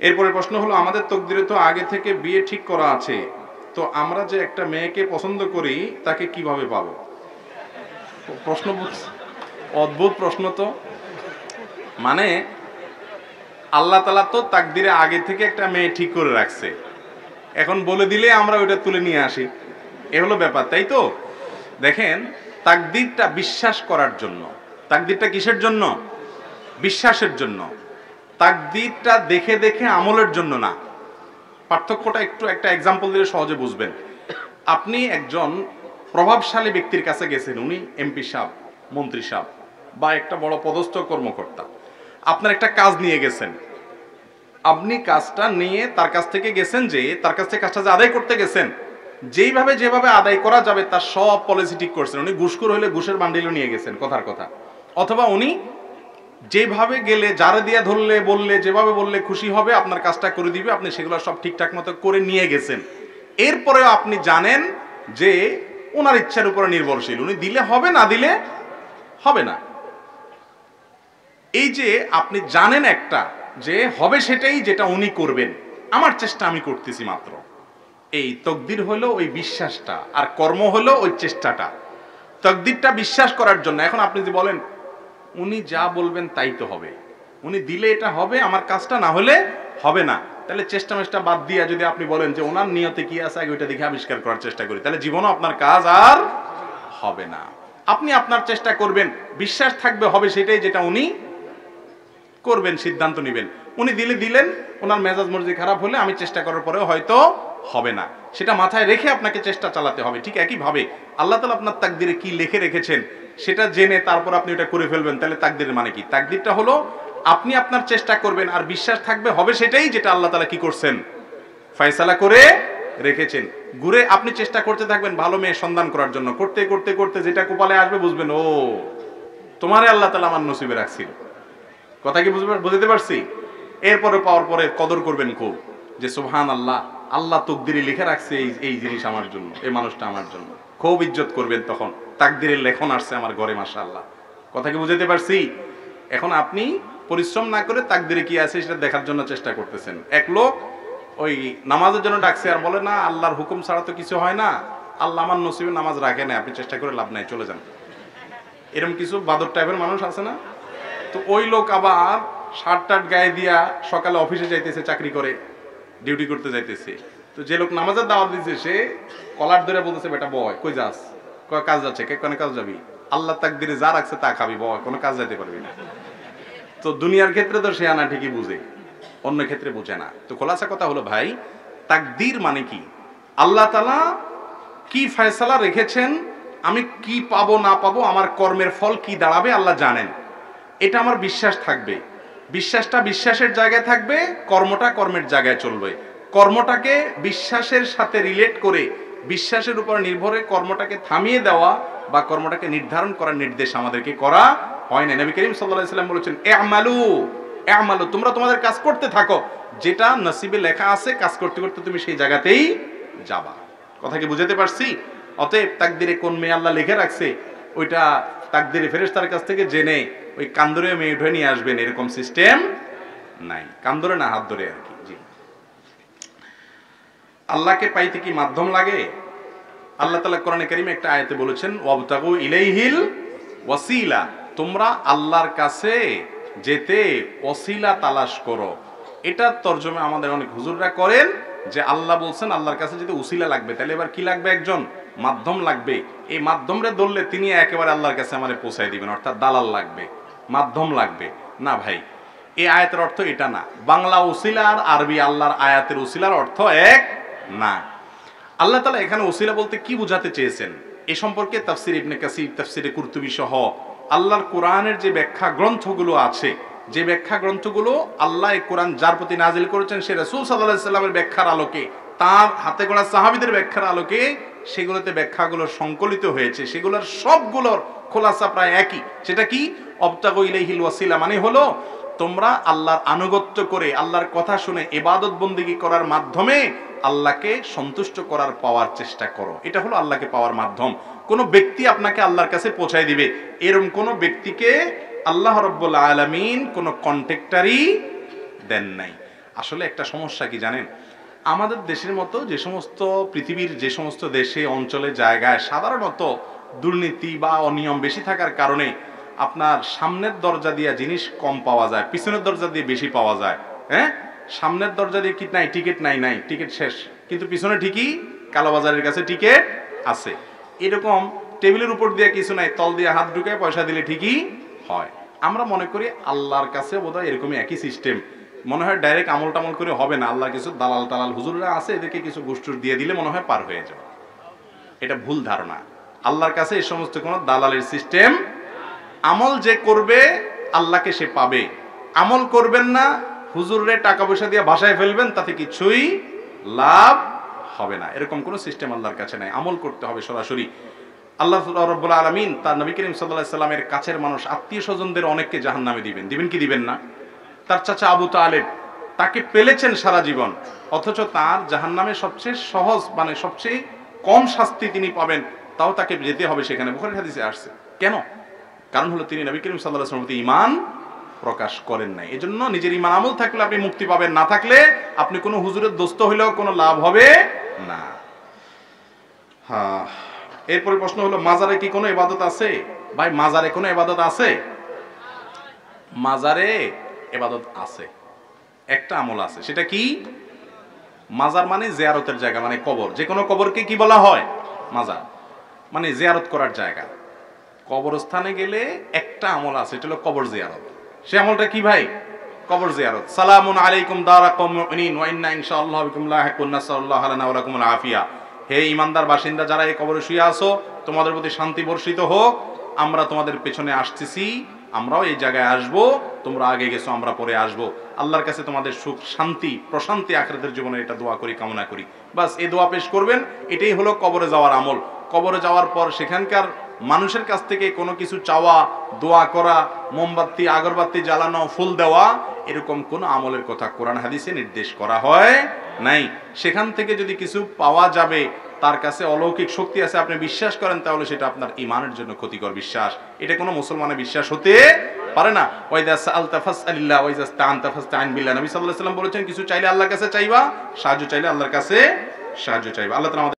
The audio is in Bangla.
এরপরে প্রশ্ন হলো, আমাদের তকদিরে তো আগে থেকে বিয়ে ঠিক করা আছে, তো আমরা যে একটা মেয়েকে পছন্দ করি তাকে কিভাবে পাবো? প্রশ্ন অদ্ভুত প্রশ্ন তো। মানে আল্লাহ তাআলা তো তাকদিরে আগে থেকে একটা মেয়ে ঠিক করে রাখছে, এখন বলে দিলে আমরা ওইটা তুলে নিয়ে আসি, এ হলো ব্যাপার, তাই তো? দেখেন, তাকদিরটা বিশ্বাস করার জন্য। তাকদিরটা কিসের জন্য? বিশ্বাসের জন্য। তাকদিরটা দেখে দেখে আমলের জন্য না। পার্থক্যটা একটু একটা এক্সাম্পল দিলে সহজে বুঝবেন। আপনি একজন প্রভাবশালী ব্যক্তির কাছে গেছেন, উনি এমপি সাহেব, মন্ত্রী সাহেব বা একটা বড় পদস্থ কর্মকর্তা, আপনার একটা কাজ নিয়ে গেছেন। আপনি কাজটা নিয়ে তার কাছ থেকে গেছেন, যে তার কাছ থেকে কাজটা যে আদায় করতে গেছেন, যেভাবে আদায় করা যাবে তার সব পলিসি ঠিক করছেন। উনি ঘুষখোর হলে ঘুষের বান্ডিলও নিয়ে গেছেন, কথার কথা। অথবা উনি যেভাবে গেলে, যারে দিয়ে ধরলে বললে, যেভাবে বললে খুশি হবে আপনার কাজটা করে দিবে, আপনি সেগুলো সব ঠিকঠাক মতো করে নিয়ে গেছেন। এরপরেও আপনি জানেন যে ওনার ইচ্ছার উপরে নির্ভরশীল, উনি দিলে হবে, না দিলে হবে না। এই যে আপনি জানেন একটা যে হবে সেটাই যেটা উনি করবেন, আমার চেষ্টা আমি করতেছি মাত্র, এই তকদির হলো ওই বিশ্বাসটা, আর কর্ম হলো ওই চেষ্টাটা। তকদিরটা বিশ্বাস করার জন্য। এখন আপনি যে বলেন উনি যা বলবেন তাই তো হবে, উনি দিলে এটা হবে, আমার কাজটা না হলে হবে না, তাহলে চেষ্টা মেষ্টা বাদ দিয়া যদি আপনি বলেন যে ওনার নিয়তে কি আছে আগে ওইটা দেখে আবিষ্কার করার চেষ্টা করি, তাহলে জীবনও আপনার কাজ আর হবে না। আপনি আপনার চেষ্টা করবেন, বিশ্বাস থাকবে হবে সেটাই যেটা উনি করবেন, সিদ্ধান্ত নেবেন। উনি দিলে দিলেন, ওনার মেজাজ মর্জি খারাপ হলে আমি চেষ্টা করার পরেও হয়তো হবে না, সেটা মাথায় রেখে আপনাকে চেষ্টা চালাতে হবে। ঠিক একইভাবে আল্লাহ তাআলা আপনার তাকদিরে কি লিখে রেখেছেন সেটা জেনে তারপর আপনি ওটা করে ফেলবেন, তাহলে তাকদিরের মানে কি? তাকদিরটা হলো আপনি আপনার চেষ্টা করবেন আর বিশ্বাস থাকবে হবে সেটাই যেটা আল্লাহ তাআলা কি করছেন, ফয়সালা করে রেখেছেন। ঘুরে আপনি চেষ্টা করতে থাকবেন ভালো মেয়ে সন্ধান করার জন্য, করতে করতে করতে যেটা কপালে আসবে বুঝবেন ও তোমারে আল্লাহ তাআলা আমার নসিবে রাখছিল। কথা কি বুঝতে পারছি? এরপরে পাওয়ার পরে কদর করবেন খুব, যে সুবহানাল্লাহ, আল্লাহ তাকদিরে লিখে রাখছে এই জিনিস আমার জন্য, এই মানুষটা আমার জন্য, খুব ইজ্জত করবেন তখন। তাকদিরের লেখন আসছে আমার ঘরে, মাশাআল্লাহ। কথা কি বুঝতে পারছি? এখন আপনি পরিশ্রম না করে তাকদিরে কি আছে সেটা দেখার জন্য চেষ্টা করতেছেন। এক লোক ওই নামাজের জন্য ডাকছে আর বলে না, আল্লাহর হুকুম ছাড়া তো কিছু হয় না, আল্লাহ আমার নসিবে নামাজ রাখে না, আপনি চেষ্টা করে লাভ নাই, চলে যান। এরকম কিছু বাদর টাইপের মানুষ আছে না? তো ওই লোক আবার শার্ট টার্ট গায়ে দিয়া সকালে অফিসে যাইতেছে, চাকরি করে, ডিউটি করতে যাইতেছে। তো যে লোক নামাজের দাওয়াত দিচ্ছে সে কলার ধরে বলতেছে, বেটা বয়, কই যাস? কয় কাজ যাচ্ছে। কে কোন কাজ যাবি? আল্লাহ তাকদিরে যা রাখছে তা খাবি, বয়, কোনো কাজ যাইতে পারবি না। তো দুনিয়ার ক্ষেত্রে তো সে আনা ঠিকই বুঝে, অন্য ক্ষেত্রে বুঝে না। তো খোলাসা কথা হলো ভাই, তাকদির মানে কি? আল্লাহ তাআলা কি ফয়সালা রেখেছেন, আমি কি পাবো না পাবো, আমার কর্মের ফল কি দাঁড়াবে আল্লাহ জানেন, এটা আমার বিশ্বাস থাকবে। বিশ্বাসটা বিশ্বাসের জায়গায় থাকবে, কর্মটা কর্মের জায়গায় চলবে। কর্মটাকে বিশ্বাসের সাথে রিলেট করে, বিশ্বাসের উপর নির্ভরে কর্মটাকে থামিয়ে দেওয়া বা কর্মটাকে নির্ধারণ করার নির্দেশ আমাদেরকে করা হয় না। নবী করিম সাল্লাল্লাহু আলাইহি ওয়াসাল্লাম বলেছেন, আমালু, তোমরা তোমাদের কাজ করতে থাকো, যেটা নসিবে লেখা আছে কাজ করতে করতে তুমি সেই জায়গাতেই যাবা। কথা কি বুঝাতে পারছি? অতএব তাকদিরে কোন মেয়ে আল্লাহ লিখে রাখছে ওইটা তাকদিরে ফেরেশতার কাছ থেকে জেনে ওই কান্দরে মেয়ে উঠে নিয়ে আসবেন, এরকম সিস্টেম নাই। কান্দরে না, হাত ধরে আর কি। জি, আল্লাহকে পাইতে কি মাধ্যম লাগে? আল্লাহ তাআলা কোরআনে কারীমে একটা আয়াতে বলেছেন, ওয়াবতাগু ইলাইহিল ওয়াসিলা, তোমরা আল্লাহর কাছে যেতে ওসিলা তালাশ করো। এটা তরজমা আমাদের অনেক হুজুররা করেন যে আল্লাহ বলছেন আল্লাহর কাছে যেতে উসিলা লাগবে, তাহলে এবার কি লাগবে? একজন মাধ্যম লাগবে। এই মাধ্যমরে ধরলে তিনি একেবারে আল্লাহর কাছে আমারে পৌঁছায় দিবেন, অর্থাৎ দালাল লাগবে, মাধ্যম লাগবে না ভাই। এই আয়াতের অর্থ এটা না। বাংলা উসিলা আর আরবি আল্লাহর আয়াতের উসিলার অর্থ এক না। আল্লাহ তাআলা এখানে ওসিলা বলতে কি বোঝাতে চেয়েছেন এ সম্পর্কে তাফসীর ইবনে কাসির, তাফসীরে কুরতুবী সহ আল্লাহর কোরআনের যে ব্যাখ্যা গ্রন্থগুলো আছে, যে ব্যাখ্যা গ্রন্থগুলো আল্লাহ এই কোরআন যার প্রতি নাজিল করেছেন সে রাসূল সাল্লাল্লাহু আলাইহি সাল্লামের ব্যাখ্যার আলোকে, তার হাতে গড়া সাহাবীদের ব্যাখ্যার আলোকে সেগুলোতে ব্যাখ্যাগুলো সংকলিত হয়েছে। সেগুলোর সবগুলোর খোলাসা প্রায় একই। সেটা কি? অবতাগু ইলাইহিল ওয়াসিলা মানে হলো তোমরা আল্লাহর আনুগত্য করে, আল্লাহর কথা শুনে ইবাদত বন্দেগী করার মাধ্যমে আল্লাহকে সন্তুষ্ট করার পাওয়ার চেষ্টা করো। এটা হলো আল্লাহকে পাওয়ার মাধ্যম। কোন ব্যক্তি আপনাকে আল্লাহর কাছে পৌঁছায় দিবে, এরকম কোন ব্যক্তিকে আল্লাহ রাব্বুল আলামিন কোন কন্ট্রাক্টরই দেন নাই। আসলে একটা সমস্যা কি জানেন, আমাদের দেশের মতো যে সমস্ত পৃথিবীর যে সমস্ত দেশে অঞ্চলে জায়গায় সাধারণত দুর্নীতি বা অনিয়ম বেশি থাকার কারণে আপনার সামনের দরজা দিয়ে জিনিস কম পাওয়া যায়, পিছনের দরজা দিয়ে বেশি পাওয়া যায়। হ্যাঁ, সামনের দরজা দিয়ে কি নাই, টিকিট নাই, টিকিট শেষ, কিন্তু পিছনে ঠিকই কালোবাজারের কাছে টিকিট আছে। এরকম টেবিলের উপর দিয়ে কিছু নাই, তল দিয়ে হাত ঢুকে পয়সা দিলে ঠিকই হয়। আমরা মনে করি আল্লাহর কাছে বোধহয় এরকমই একই সিস্টেম, মনে হয় ডাইরেক্ট আমল টামল করে হবে না, আল্লাহ কিছু দালাল টালাল হুজুররা আছে, এদেরকে কিছু গোষ্ঠীর দিয়ে দিলে মনে হয় পার হয়ে যাবে। এটা ভুল ধারণা। আল্লাহর কাছে এই সমস্ত কোনো দালালের সিস্টেম, আমল যে করবে আল্লাহকে সে পাবে, আমল করবেন না হুজুররে টাকা পয়সা দিয়ে ভাষায় ফেলবেন, তাতে কিছুই লাভ হবে না, এরকম কোনো সিস্টেম আল্লাহর কাছে নাই। আমল করতে হবে সরাসরি। আল্লাহ রাব্বুল আলামিন তার নবী করিম সাল্লাল্লাহু আলাইহি সাল্লামের কাছের মানুষ আত্মীয় স্বজনদের অনেককে জাহান্নামে দিবেন, দিবেন কি দিবেন না? তার চাচা আবু তালেব, তাকে পেলেছেন সারা জীবন, অথচ তার জাহান্নামে সবচেয়ে সহজ মানে সবচেয়ে কম শাস্তি তিনি পাবেন, তাও তাকে যেতে হবে সেখানে। বুখারীর হাদিসে আসছে। কেন? কারণ হলো তিনি নবী করিম সাল্লাল্লাহু আলাইহি ওয়াসাল্লামের প্রতি ঈমান প্রকাশ করেন নাই। এজন্য নিজের ঈমান আমল থাকলে আপনি মুক্তি পাবেন, না থাকলে আপনি কোনো হুজুরের দোস্ত হইলেও কোনো লাভ হবে না। হ্যাঁ, এরপরে প্রশ্ন হলো মাজারে কি কোনো ইবাদত আছে? ভাই, মাজারে কোনো ইবাদত আছে? মাজারে ইবাদত আছে, একটা আমল আছে। সেটা কি? মাজার মানে জিয়ারতের জায়গা, মানে কবর। যে কোনো কবরকে কি বলা হয়? মাজার। মানে জিয়ারত করার জায়গা। কবরস্থানে গেলে একটা আমল আছে, এটা হলো কবর জিয়ারত। সে আমলটা কি ভাই? কবর জিয়ারত। সালামুন আলাইকুম দারা কওমিন মুমিনিন ওয়া ইন্না ইনশাআল্লাহু বিকুম লাহিকুন, নাসাল্লাহু লানা ওয়া লাকুমুল আফিয়া। হে ঈমানদার বাসিন্দা যারা এই কবরে শুয়ে আছো, তোমাদের প্রতি শান্তি বর্ষিত হোক। আমরা তোমাদের পেছনে আসতেছি, আমরাও এই জায়গায় আসব, তোমরা আগে গেছো, আমরা পরে আসব। আল্লাহর কাছে তোমাদের সুখ শান্তি প্রশান্তি আখিরাতের জীবনে এটা দোয়া করি, কামনা করি। বাস এই দোয়া পেশ করবেন, এটাই হলো কবরে যাওয়ার আমল। কবরে যাওয়ার পর সেখানকার মানুষের কাছ থেকে কোনো কিছু চাওয়া, দোয়া করা, মোমবাতি আগরবাতি জ্বালানো, ফুল দেওয়া, এরকম কোনো আমলের কথা কোরআন হাদিসে নির্দেশ করা হয় নাই। সেখান থেকে যদি কিছু পাওয়া যাবে, তার কাছে অলৌকিক শক্তি আছে, আপনি বিশ্বাস করেন, তাহলে সেটা আপনার ঈমানের জন্য ক্ষতিকর বিশ্বাস। এটা কোনো মুসলমানের বিশ্বাস হতে পারে না। ওয়াইদা সাআলতা ফাসআলিল্লাহ ওয়াইদা ইসতাআনতা ফাসতাইন বিল্লাহ। নবী সাল্লাল্লাহু আলাইহি ওয়াসাল্লাম বলেছেন, কিছু চাইলে আল্লাহর কাছে চাইবা, সাহায্য চাইলে আল্লাহর কাছে সাহায্য চাইবা। আল্লাহ তাআলা